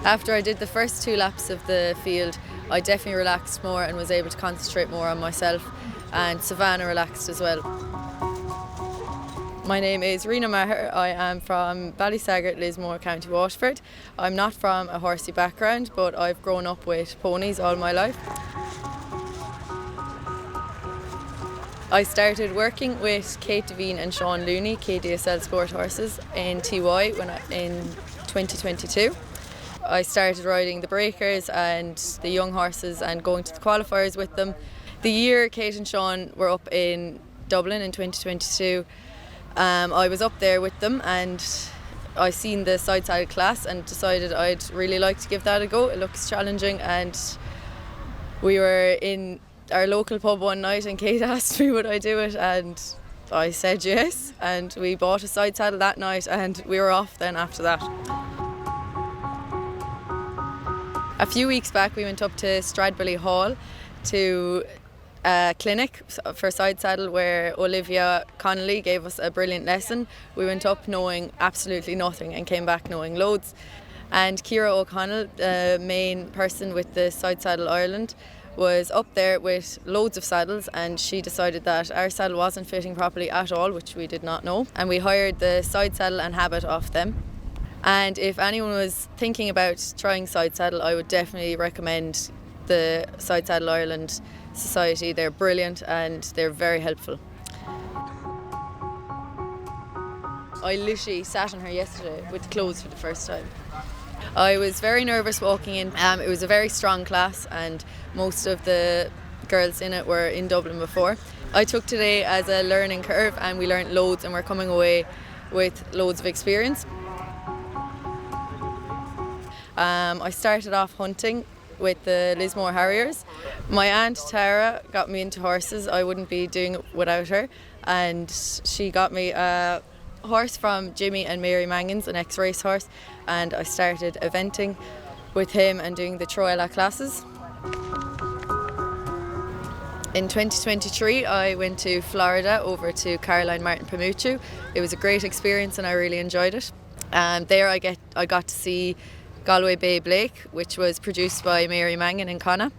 After I did the first 2 laps of the field, I definitely relaxed more and was able to concentrate more on myself, and Savannah relaxed as well. My name is Rena Meagher. I am from Ballysaggart, Lismore, County Waterford. I'm not from a horsey background, but I've grown up with ponies all my life. I started working with Kate Devine and Sean Looney, KDSL Sport Horses, in TY in 2022. I started riding the breakers and the young horses and going to the qualifiers with them. The year Kate and Sean were up in Dublin in 2022, I was up there with them and I seen the side saddle class and decided I'd really like to give that a go. It looks challenging, and we were in our local pub one night and Kate asked me would I do it, and I said yes, and we bought a side saddle that night and we were off then after that. A few weeks back we went up to Stradbally Hall to a clinic for side saddle where Olivia Connolly gave us a brilliant lesson. We went up knowing absolutely nothing and came back knowing loads. And Ciara O'Connell, the main person with the Side Saddle Ireland, was up there with loads of saddles, and she decided that our saddle wasn't fitting properly at all, which we did not know, and we hired the side saddle and habit off them. And if anyone was thinking about trying side saddle, I would definitely recommend the Side Saddle Ireland Society. They're brilliant and they're very helpful. I literally sat on her yesterday with the clothes for the first time. I was very nervous walking in. It was a very strong class and most of the girls in it were in Dublin before. I took today as a learning curve and we learned loads and we're coming away with loads of experience. I started off hunting with the Lismore Harriers. My aunt Tara got me into horses. I wouldn't be doing it without her, and she got me a horse from Jimmy and Mary Mangans, an ex-race horse, and I started eventing with him and doing the Troila classes. In 2023 I went to Florida over to Caroline Martin Pamuchu. It was a great experience and I really enjoyed it. There I got to see Galway Bay Blake, which was produced by Mary Mangan in Connacht.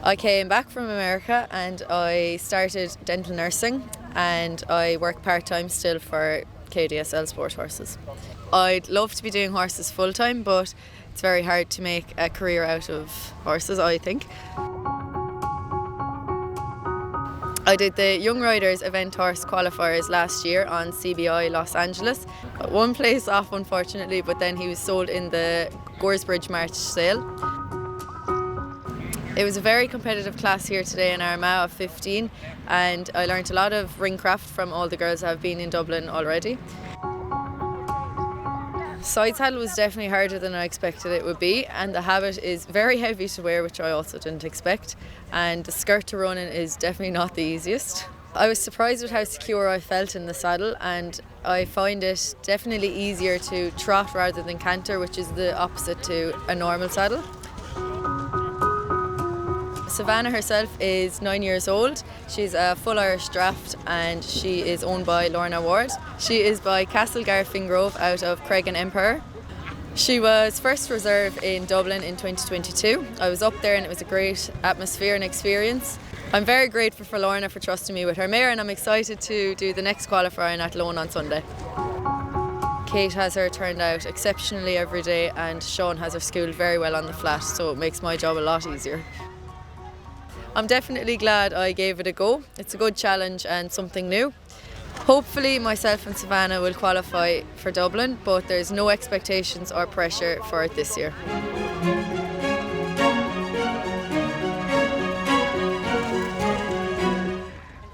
I came back from America and I started dental nursing, and I work part-time still for KDSL Sport Horses. I'd love to be doing horses full-time, but it's very hard to make a career out of horses, I think. I did the Young Riders Event Horse Qualifiers last year on CBI Los Angeles. One place off unfortunately, but then he was sold in the Goresbridge March sale. It was a very competitive class here today in Armagh of 15, and I learned a lot of ring craft from all the girls that have been in Dublin already. Side saddle was definitely harder than I expected it would be, and the habit is very heavy to wear, which I also didn't expect, and the skirt to run in is definitely not the easiest. I was surprised with how secure I felt in the saddle, and I find it definitely easier to trot rather than canter, which is the opposite to a normal saddle. Savannah herself is 9 years old. She's a full Irish draft and she is owned by Lorna Ward. She is by Castlegar Fingrove out of Craig and Empire. She was first reserve in Dublin in 2022. I was up there and it was a great atmosphere and experience. I'm very grateful for Lorna for trusting me with her mare, and I'm excited to do the next qualifier in Athlone on Sunday. Kate has her turned out exceptionally every day, and Sean has her schooled very well on the flat, so it makes my job a lot easier. I'm definitely glad I gave it a go. It's a good challenge and something new. Hopefully myself and Savannah will qualify for Dublin, but there's no expectations or pressure for it this year.